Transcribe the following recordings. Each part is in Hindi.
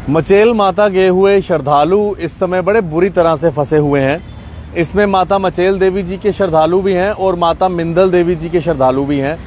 मचेल माता गए हुए श्रद्धालु इस समय बड़े बुरी तरह से फंसे हुए हैं। इसमें माता मचेल देवी जी के श्रद्धालु भी हैं और माता मिंदल देवी जी के श्रद्धालु भी हैं।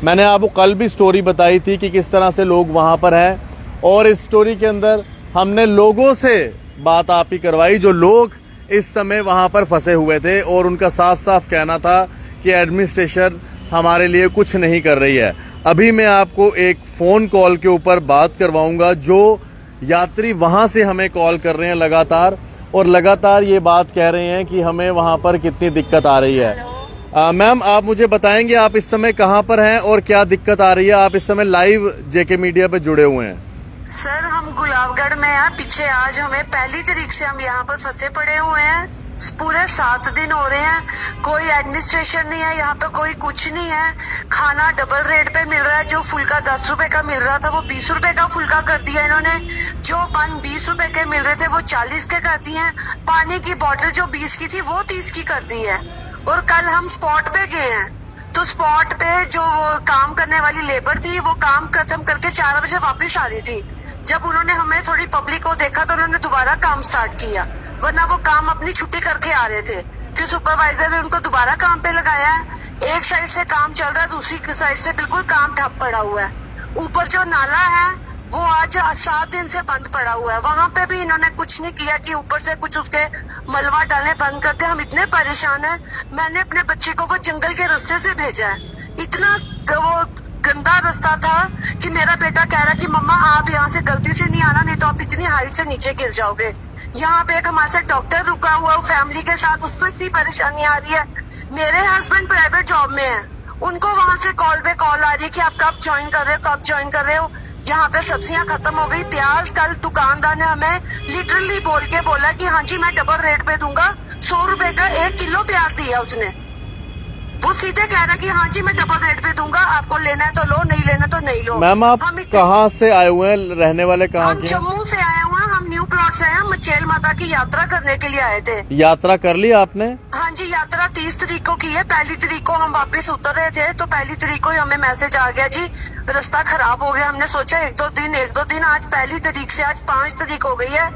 मैंने आपको कल भी स्टोरी बताई थी कि किस तरह से लोग वहां पर हैं, और इस स्टोरी के अंदर हमने लोगों से बात आप ही करवाई जो लोग इस समय वहां पर फंसे हुए थे, और उनका साफ साफ कहना था कि एडमिनिस्ट्रेशन हमारे लिए कुछ नहीं कर रही है। अभी मैं आपको एक फ़ोन कॉल के ऊपर बात करवाऊंगा जो यात्री वहां से हमें कॉल कर रहे हैं लगातार, और लगातार ये बात कह रहे हैं कि हमें वहां पर कितनी दिक्कत आ रही है। मैम, आप मुझे बताएंगे आप इस समय कहां पर हैं और क्या दिक्कत आ रही है? आप इस समय लाइव जेके मीडिया पे जुड़े हुए हैं। सर, हम गुलाबगढ़ में हैं। पीछे आज हमें 1 तारीख से हम यहाँ पर फंसे पड़े हुए हैं। पूरे 7 दिन हो रहे हैं, कोई एडमिनिस्ट्रेशन नहीं है यहाँ पे, कोई कुछ नहीं है। खाना डबल रेट पे मिल रहा है। जो फुल्का 10 रुपए का मिल रहा था वो 20 रुपए का फुल्का कर दिया इन्होंने। जो बन 20 रुपए के मिल रहे थे वो 40 के कर दिए हैं। पानी की बोतल जो 20 की थी वो 30 की कर दी है। और कल हम स्पॉट पे गए हैं, तो स्पॉट पे जो काम करने वाली लेबर थी वो काम खत्म करके 4 बजे वापस आ रही थी। जब उन्होंने हमें थोड़ी पब्लिक को देखा तो उन्होंने दोबारा काम स्टार्ट किया, वरना वो काम अपनी छुट्टी करके आ रहे थे। फिर सुपरवाइजर ने उनको दोबारा काम पे लगाया है। एक साइड से काम चल रहा है, दूसरी साइड से बिल्कुल काम ठप पड़ा हुआ है। ऊपर जो नाला है वो आज 7 दिन से बंद पड़ा हुआ है, वहां पे भी इन्होंने कुछ नहीं किया कि ऊपर से कुछ उसके मलबा डालने बंद करते। हम इतने परेशान हैं। मैंने अपने बच्चे को वो जंगल के रास्ते से भेजा है। इतना वो गंदा रास्ता था कि मेरा बेटा कह रहा कि मम्मा आप यहाँ से गलती से नहीं आना, नहीं तो आप इतनी हाइट से नीचे गिर जाओगे। यहाँ पे एक हमारे साथ डॉक्टर रुका हुआ फैमिली के साथ, उसको इतनी परेशानी आ रही है। मेरे हस्बैंड प्राइवेट जॉब में है, उनको वहां से कॉल पे कॉल आ रही है कि आप कब ज्वाइन कर रहे हो, कब ज्वाइन कर रहे हो। यहाँ पे सब्जियां खत्म हो गई। प्याज कल दुकानदार ने हमें लिटरली बोल के बोला कि हाँ जी मैं डबल रेट पे दूंगा। 100 रुपए का 1 किलो प्याज दिया उसने। वो सीधे कह रहा कि हाँ जी मैं डबल रेट पे दूंगा, आपको लेना है तो लो, नहीं लेना तो नहीं लो। मैम, आप कहाँ से आए हुए हैं? रहने वाले कहाँ के? जम्मू से आए हुए हैं। हम न्यू प्लॉट से हैं। मचेल माता की यात्रा करने के लिए आए थे। यात्रा कर ली आपने? हाँ जी, यात्रा 30 तारीख को की है। 1 तारीख को हम वापस उतर रहे थे, तो 1 तारीख को ही हमें मैसेज आ गया जी रास्ता खराब हो गया। हमने सोचा एक दो दिन, आज 1 तारीख से आज 5 तारीख हो गई है,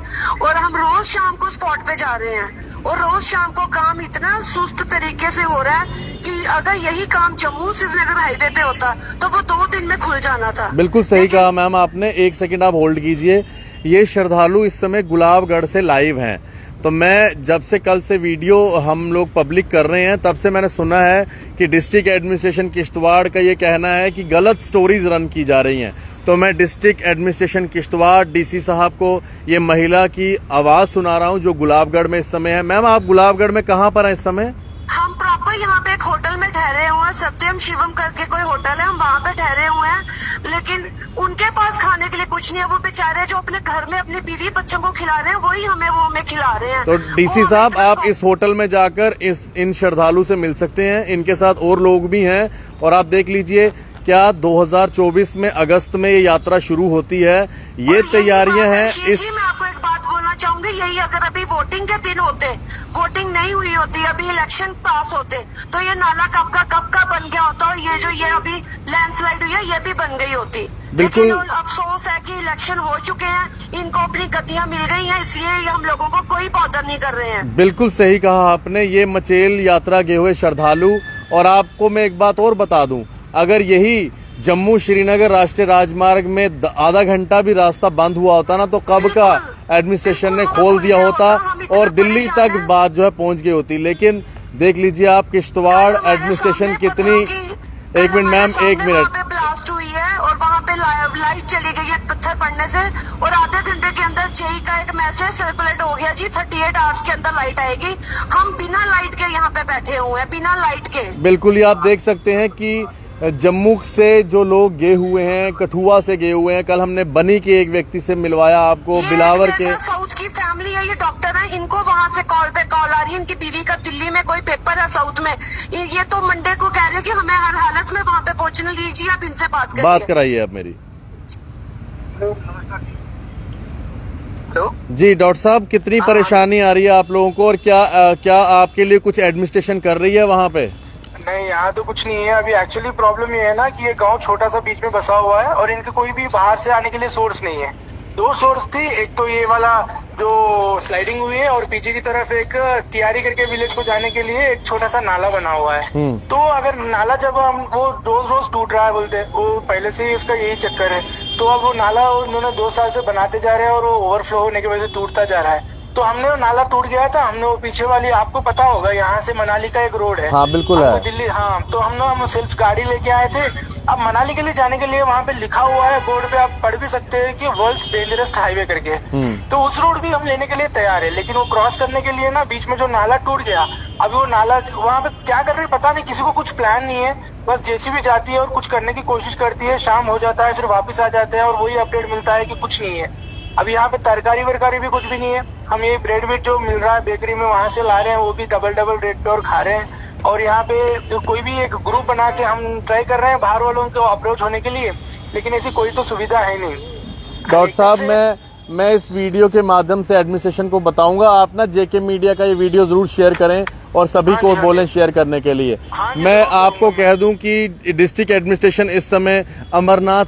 और हम रोज शाम को स्पॉट पे जा रहे हैं। और रोज शाम को काम इतना सुस्त तरीके से हो रहा है कि अगर यही काम जम्मू श्रीनगर हाईवे पे होता तो वो 2 दिन में खुल जाना था। बिल्कुल सही कहा मैम आपने। 1 सेकंड आप होल्ड कीजिए। ये श्रद्धालु इस समय गुलाबगढ़ से लाइव हैं। तो मैं जब से कल से वीडियो हम लोग पब्लिक कर रहे हैं तब से मैंने सुना है कि डिस्ट्रिक्ट एडमिनिस्ट्रेशन किश्तवाड़ का ये कहना है कि गलत स्टोरीज रन की जा रही हैं। तो मैं डिस्ट्रिक्ट एडमिनिस्ट्रेशन किश्तवाड़ डीसी साहब को ये महिला की आवाज सुना रहा हूँ जो गुलाबगढ़ में इस समय है। मैम, आप गुलाबगढ़ में कहाँ पर हैं इस समय? हम प्रॉपर यहाँ पे एक होटल में ठहरे हुए हैं, सत्यम शिवम करके कोई होटल है, हम वहाँ पे ठहरे हुए हैं। लेकिन उनके पास खाने के लिए कुछ नहीं है। वो बेचारे जो अपने घर में अपनी बीवी बच्चों को खिला रहे हैं वही हमें खिला रहे हैं। तो डीसी साहब, आप इस होटल में जाकर इन श्रद्धालु से मिल सकते हैं। इनके साथ और लोग भी हैं, और आप देख लीजिए क्या 2024 में अगस्त में ये यात्रा शुरू होती है। ये तैयारियां हैं। मैं आपको एक बात बोलना चाहूंगी, यही अगर अभी वोटिंग के दिन होते, वोटिंग नहीं हुई होती, अभी इलेक्शन पास होते, तो ये नाला कब का बन गया होता, और ये अभी लैंडस्लाइड हुई है ये भी बन गई होती। लेकिन अफसोस है कि इलेक्शन हो चुके हैं, इनको अपनी गतियां मिल गई हैं, इसलिए हम लोगों को कोई बॉदर नहीं कर रहे हैं। बिल्कुल सही कहा आपने। ये मचेल यात्रा गए हुए श्रद्धालु। और आपको मैं एक बात और बता दूं, अगर यही जम्मू श्रीनगर राष्ट्रीय राजमार्ग में आधा घंटा भी रास्ता बंद हुआ होता ना, तो कब का एडमिनिस्ट्रेशन ने खोल दिया होता और दिल्ली तक बात जो है पहुंच गई होती। लेकिन देख लीजिए आप किश्तवाड़ एडमिनिस्ट्रेशन कितनी। एक मिनट मैम, 1 मिनट। ब्लास्ट हुई है और वहाँ पे लाइट चली गई है पत्थर पड़ने से, और आधे घंटे के अंदर जेई का एक मैसेज सर्कुलेट हो गया जी 38 आवर्स के अंदर लाइट आएगी। हम बिना लाइट के यहाँ पे बैठे हुए हैं, बिना लाइट के। बिल्कुल, ये आप देख सकते हैं कि जम्मू से जो लोग गए हुए हैं, कठुआ से गए हुए हैं। कल हमने बनी के एक व्यक्ति से मिलवाया आपको, बिलावर के। साउथ की फैमिली है, ये डॉक्टर है, इनको वहाँ से कॉल पे कॉल आ रही है। इनकी बीवी का दिल्ली में कोई पेपर है साउथ में। ये तो मंडे को कह रहे हैं कि हमें हर हालत में वहाँ पे पहुँचने दीजिए, आप इनसे बात कराइए आप मेरी। जी डॉक्टर साहब, कितनी परेशानी आ रही है आप लोगों को, और क्या आपके लिए कुछ एडमिनिस्ट्रेशन कर रही है वहाँ पे? नहीं, यहाँ तो कुछ नहीं है अभी। एक्चुअली प्रॉब्लम ये है ना कि ये गांव छोटा सा बीच में बसा हुआ है और इनके कोई भी बाहर से आने के लिए सोर्स नहीं है। दो सोर्स थी, एक तो ये वाला जो स्लाइडिंग हुई है और पीछे की तरफ एक तियारी करके विलेज को जाने के लिए एक छोटा सा नाला बना हुआ है। तो अगर नाला जब हम वो रोज रोज टूट रहा है बोलते, वो पहले से ही उसका यही चक्कर है, तो अब वो नाला उन्होंने 2 साल से बनाते जा रहे हैं और वो ओवरफ्लो होने की वजह से टूटता जा रहा है। तो हमने वो नाला टूट गया था, हमने वो पीछे वाली, आपको पता होगा यहाँ से मनाली का एक रोड है। हाँ बिल्कुल है। दिल्ली, हाँ, तो हम सेल्फ गाड़ी लेके आए थे। अब मनाली के लिए जाने के लिए वहाँ पे लिखा हुआ है बोर्ड पे, आप पढ़ भी सकते हैं कि वर्ल्ड्स डेंजरस हाईवे करके। तो उस रोड भी हम लेने के लिए तैयार है, लेकिन वो क्रॉस करने के लिए ना बीच में जो नाला टूट गया, अभी वो नाला वहाँ पे क्या कर रहे हैं पता नहीं, किसी को कुछ प्लान नहीं है, बस जेसीबी जाती है और कुछ करने की कोशिश करती है, शाम हो जाता है फिर वापस आ जाते हैं और वही अपडेट मिलता है कि कुछ नहीं है। अब यहाँ पे तरकारी वरकारी भी कुछ भी नहीं है। हम ये ब्रेड वेड जो मिल रहा है बेकरी में वहां से ला रहे हैं, वो भी डबल रेट पे और खा रहे हैं। और यहाँ पे तो कोई भी एक ग्रुप बना के हम ट्राई कर रहे हैं बाहर वालों को अप्रोच होने के लिए, लेकिन ऐसी कोई तो सुविधा है नहीं। डॉक्टर साहब, मैं इस वीडियो के माध्यम से एडमिनिस्ट्रेशन को बताऊंगा, आप ना जेके मीडिया का ये वीडियो जरूर शेयर करें और सभी को बोलें शेयर करने के लिए। मैं आपको कह दूं कि डिस्ट्रिक्ट एडमिनिस्ट्रेशन इस समय अमरनाथ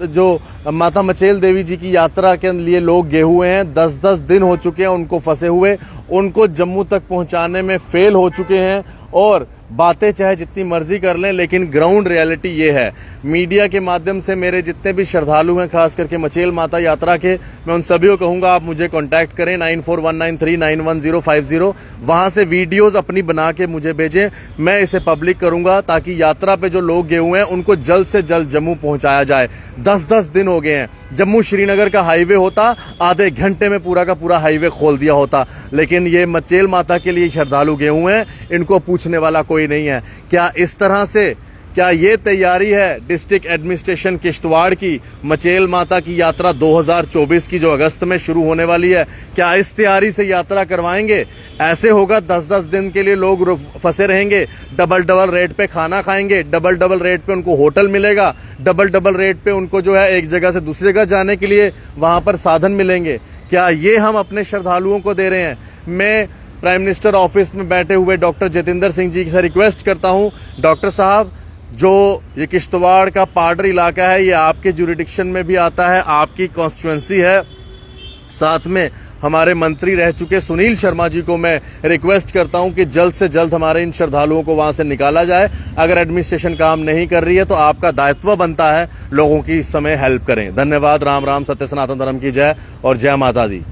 जो माता मचेल देवी जी की यात्रा के लिए लोग गए हुए हैं, 10-10 दिन हो चुके हैं उनको फंसे हुए, उनको जम्मू तक पहुंचाने में फेल हो चुके हैं। और बातें चाहे जितनी मर्जी कर लें, लेकिन ग्राउंड रियलिटी ये है। मीडिया के माध्यम से मेरे जितने भी श्रद्धालु हैं, खास करके मचेल माता यात्रा के, मैं उन सभी को कहूंगा आप मुझे कांटेक्ट करें 9419391050। वहां से वीडियोस अपनी बना के मुझे भेजें, मैं इसे पब्लिक करूंगा ताकि यात्रा पे जो लोग गए हुए हैं उनको जल्द से जल्द जम्मू पहुंचाया जाए। 10-10 दिन हो गए हैं। जम्मू श्रीनगर का हाईवे होता, आधे घंटे में पूरा का पूरा हाईवे खोल दिया होता, लेकिन ये मचेल माता के लिए श्रद्धालु गए हुए हैं, इनको पूछने वाला कोई नहीं है। क्या इस तरह से, क्या ये तैयारी है डिस्ट्रिक्ट एडमिनिस्ट्रेशन किश्तवाड़ की मचेल माता की यात्रा 2024 की जो अगस्त में शुरू होने वाली है, क्या इस तैयारी से यात्रा करवाएंगे? ऐसे होगा 10-10 दिन के लिए लोग फंसे रहेंगे, डबल रेट पे खाना खाएंगे, डबल रेट पे उनको होटल मिलेगा, डबल रेट पे उनको जो है एक जगह से दूसरी जगह जाने के लिए वहां पर साधन मिलेंगे। क्या ये हम अपने श्रद्धालुओं को दे रहे हैं? मैं प्राइम मिनिस्टर ऑफिस में बैठे हुए डॉक्टर जितेंद्र सिंह जी से रिक्वेस्ट करता हूं, डॉक्टर साहब, जो ये किश्तवाड़ का पार्डर इलाका है, ये आपके जुरिडिक्शन में भी आता है, आपकी कॉन्स्टिट्यूएंसी है। साथ में हमारे मंत्री रह चुके सुनील शर्मा जी को मैं रिक्वेस्ट करता हूं कि जल्द से जल्द हमारे इन श्रद्धालुओं को वहां से निकाला जाए। अगर एडमिनिस्ट्रेशन काम नहीं कर रही है तो आपका दायित्व बनता है लोगों की इस समय हेल्प करें। धन्यवाद। राम राम, सत्य सनातन धर्म की जय और जय माता दी।